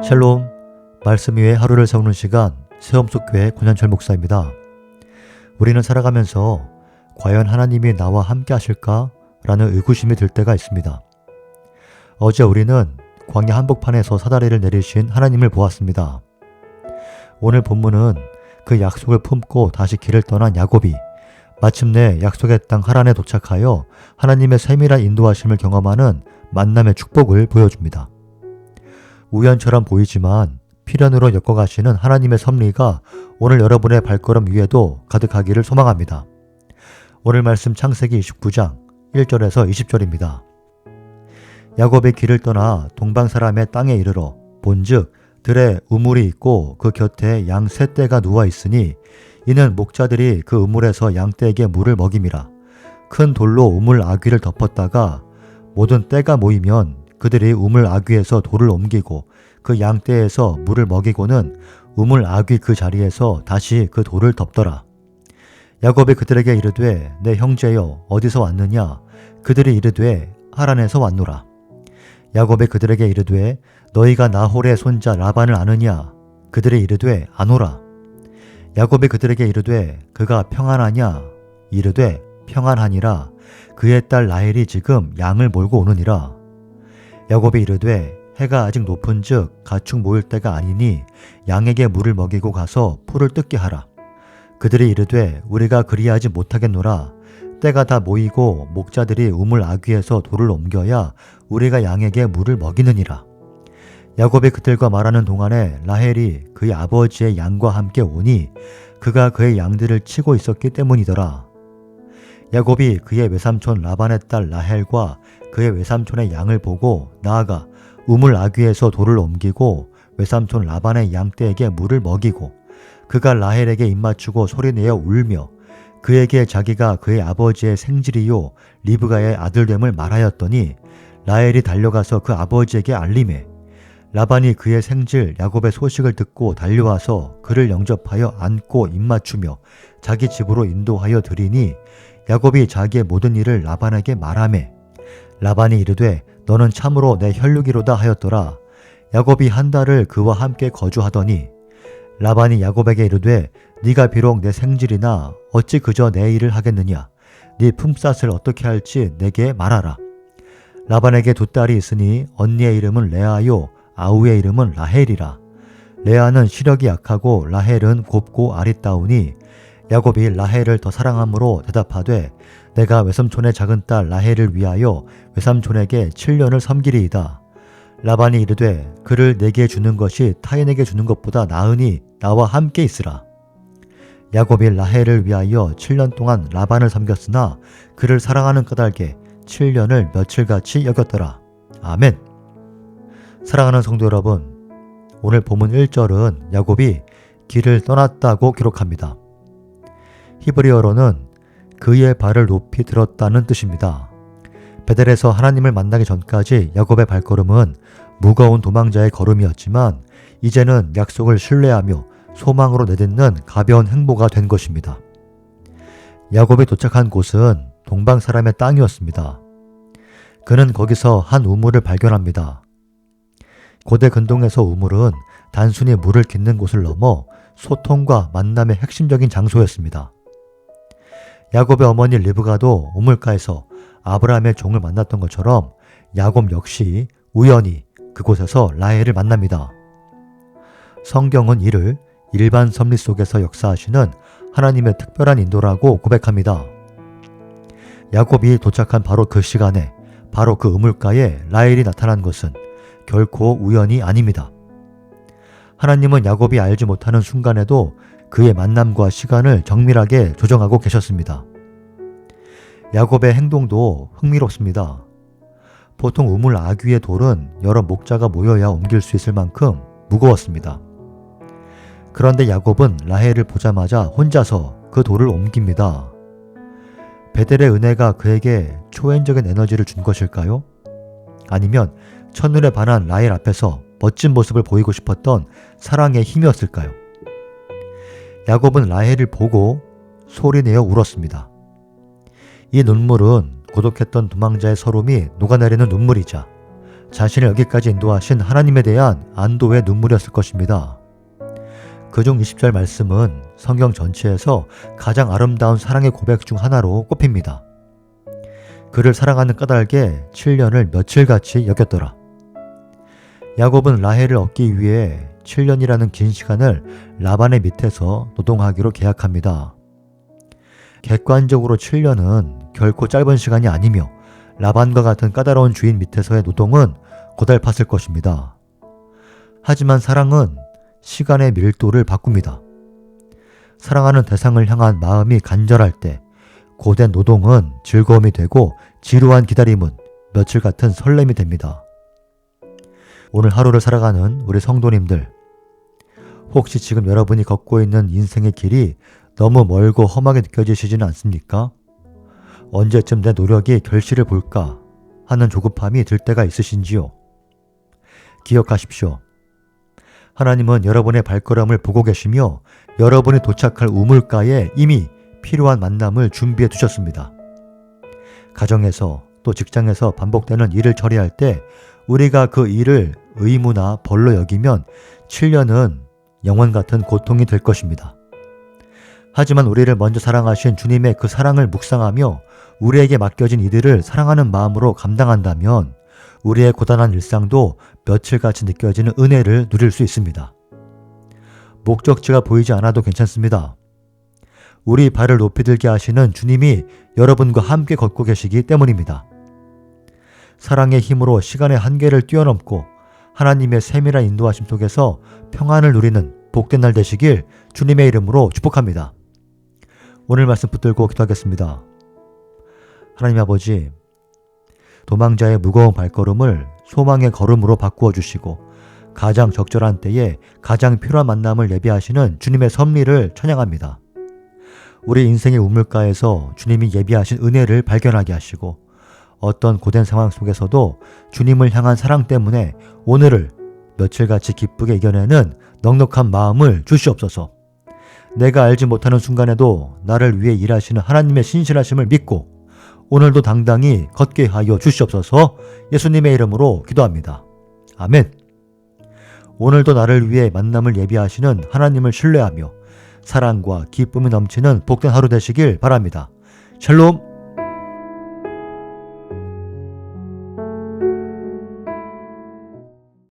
샬롬, 말씀 위에 하루를 세우는 시간, 새엄속교회 권현철 목사입니다. 우리는 살아가면서 과연 하나님이 나와 함께 하실까? 라는 의구심이 들 때가 있습니다. 어제 우리는 광야 한복판에서 사다리를 내리신 하나님을 보았습니다. 오늘 본문은 그 약속을 품고 다시 길을 떠난 야곱이 마침내 약속의 땅 하란에 도착하여 하나님의 세밀한 인도하심을 경험하는 만남의 축복을 보여줍니다. 우연처럼 보이지만 필연으로 엮어가시는 하나님의 섭리가 오늘 여러분의 발걸음 위에도 가득하기를 소망합니다. 오늘 말씀 창세기 29장 1절에서 20절입니다. 야곱의 길을 떠나 동방 사람의 땅에 이르러 본즉 들에 우물이 있고 그 곁에 양 세 떼가 누워 있으니 이는 목자들이 그 우물에서 양 떼에게 물을 먹임이라. 큰 돌로 우물 아귀를 덮었다가 모든 떼가 모이면 그들이 우물 아귀에서 돌을 옮기고 그 양 떼에서 물을 먹이고는 우물 아귀 그 자리에서 다시 그 돌을 덮더라. 야곱이 그들에게 이르되 내 형제여 어디서 왔느냐? 그들이 이르되 하란에서 왔노라. 야곱이 그들에게 이르되 너희가 나홀의 손자 라반을 아느냐? 그들이 이르되 아노라. 야곱이 그들에게 이르되 그가 평안하냐? 이르되 평안하니라. 그의 딸 라헬이 지금 양을 몰고 오느니라. 야곱이 이르되 해가 아직 높은즉 가축 모일 때가 아니니 양에게 물을 먹이고 가서 풀을 뜯게 하라. 그들이 이르되 우리가 그리하지 못하겠노라. 때가 다 모이고 목자들이 우물 아귀에서 돌을 옮겨야 우리가 양에게 물을 먹이느니라. 야곱이 그들과 말하는 동안에 라헬이 그의 아버지의 양과 함께 오니 그가 그의 양들을 치고 있었기 때문이더라. 야곱이 그의 외삼촌 라반의 딸 라헬과 그의 외삼촌의 양을 보고 나아가 우물 아귀에서 돌을 옮기고 외삼촌 라반의 양떼에게 물을 먹이고 그가 라헬에게 입맞추고 소리내어 울며 그에게 자기가 그의 아버지의 생질이요 리브가의 아들됨을 말하였더니 라헬이 달려가서 그 아버지에게 알리매 라반이 그의 생질 야곱의 소식을 듣고 달려와서 그를 영접하여 안고 입맞추며 자기 집으로 인도하여 드리니 야곱이 자기의 모든 일을 라반에게 말하매 라반이 이르되 너는 참으로 내 혈육이로다 하였더라. 야곱이 한 달을 그와 함께 거주하더니 라반이 야곱에게 이르되 네가 비록 내 생질이나 어찌 그저 내 일을 하겠느냐? 네 품삯을 어떻게 할지 내게 말하라. 라반에게 두 딸이 있으니 언니의 이름은 레아요 아우의 이름은 라헬이라. 레아는 시력이 약하고 라헬은 곱고 아리따우니 야곱이 라헬을 더 사랑함으로 대답하되 내가 외삼촌의 작은 딸 라헬을 위하여 외삼촌에게 7년을 섬기리이다. 라반이 이르되 그를 내게 주는 것이 타인에게 주는 것보다 나으니 나와 함께 있으라. 야곱이 라헬을 위하여 7년 동안 라반을 섬겼으나 그를 사랑하는 까닭에 7년을 며칠같이 여겼더라. 아멘. 사랑하는 성도 여러분, 오늘 본문 1절은 야곱이 길을 떠났다고 기록합니다. 히브리어로는 그의 발을 높이 들었다는 뜻입니다. 베델에서 하나님을 만나기 전까지 야곱의 발걸음은 무거운 도망자의 걸음이었지만 이제는 약속을 신뢰하며 소망으로 내딛는 가벼운 행보가 된 것입니다. 야곱이 도착한 곳은 동방 사람의 땅이었습니다. 그는 거기서 한 우물을 발견합니다. 고대 근동에서 우물은 단순히 물을 깃는 곳을 넘어 소통과 만남의 핵심적인 장소였습니다. 야곱의 어머니 리브가도 우물가에서 아브라함의 종을 만났던 것처럼 야곱 역시 우연히 그곳에서 라헬을 만납니다. 성경은 이를 일반 섭리 속에서 역사하시는 하나님의 특별한 인도라고 고백합니다. 야곱이 도착한 바로 그 시간에 바로 그 우물가에 라헬이 나타난 것은 결코 우연이 아닙니다. 하나님은 야곱이 알지 못하는 순간에도 그의 만남과 시간을 정밀하게 조정하고 계셨습니다. 야곱의 행동도 흥미롭습니다. 보통 우물 아귀의 돌은 여러 목자가 모여야 옮길 수 있을 만큼 무거웠습니다. 그런데 야곱은 라헬을 보자마자 혼자서 그 돌을 옮깁니다. 베델의 은혜가 그에게 초인적인 에너지를 준 것일까요? 아니면 첫눈에 반한 라헬 앞에서 멋진 모습을 보이고 싶었던 사랑의 힘이었을까요? 야곱은 라헬을 보고 소리내어 울었습니다. 이 눈물은 고독했던 도망자의 서름이 녹아내리는 눈물이자 자신을 여기까지 인도하신 하나님에 대한 안도의 눈물이었을 것입니다. 그중 20절 말씀은 성경 전체에서 가장 아름다운 사랑의 고백 중 하나로 꼽힙니다. 그를 사랑하는 까닭에 7년을 며칠같이 여겼더라. 야곱은 라헬을 얻기 위해 7년이라는 긴 시간을 라반의 밑에서 노동하기로 계약합니다. 객관적으로 7년은 결코 짧은 시간이 아니며 라반과 같은 까다로운 주인 밑에서의 노동은 고달팠을 것입니다. 하지만 사랑은 시간의 밀도를 바꿉니다. 사랑하는 대상을 향한 마음이 간절할 때 고된 노동은 즐거움이 되고 지루한 기다림은 며칠 같은 설렘이 됩니다. 오늘 하루를 살아가는 우리 성도님들, 혹시 지금 여러분이 걷고 있는 인생의 길이 너무 멀고 험하게 느껴지시지는 않습니까? 언제쯤 내 노력이 결실을 볼까 하는 조급함이 들 때가 있으신지요? 기억하십시오. 하나님은 여러분의 발걸음을 보고 계시며 여러분이 도착할 우물가에 이미 필요한 만남을 준비해 두셨습니다. 가정에서 또 직장에서 반복되는 일을 처리할 때 우리가 그 일을 의무나 벌로 여기면 7년은 영원 같은 고통이 될 것입니다. 하지만 우리를 먼저 사랑하신 주님의 그 사랑을 묵상하며 우리에게 맡겨진 이들을 사랑하는 마음으로 감당한다면 우리의 고단한 일상도 며칠같이 느껴지는 은혜를 누릴 수 있습니다. 목적지가 보이지 않아도 괜찮습니다. 우리 발을 높이 들게 하시는 주님이 여러분과 함께 걷고 계시기 때문입니다. 사랑의 힘으로 시간의 한계를 뛰어넘고 하나님의 세밀한 인도하심 속에서 평안을 누리는 복된 날 되시길 주님의 이름으로 축복합니다. 오늘 말씀 붙들고 기도하겠습니다. 하나님 아버지, 도망자의 무거운 발걸음을 소망의 걸음으로 바꾸어 주시고 가장 적절한 때에 가장 필요한 만남을 예비하시는 주님의 섭리를 찬양합니다. 우리 인생의 우물가에서 주님이 예비하신 은혜를 발견하게 하시고 어떤 고된 상황 속에서도 주님을 향한 사랑 때문에 오늘을 며칠같이 기쁘게 이겨내는 넉넉한 마음을 주시옵소서. 내가 알지 못하는 순간에도 나를 위해 일하시는 하나님의 신실하심을 믿고 오늘도 당당히 걷게 하여 주시옵소서. 예수님의 이름으로 기도합니다. 아멘. 오늘도 나를 위해 만남을 예비하시는 하나님을 신뢰하며 사랑과 기쁨이 넘치는 복된 하루 되시길 바랍니다. 샬롬.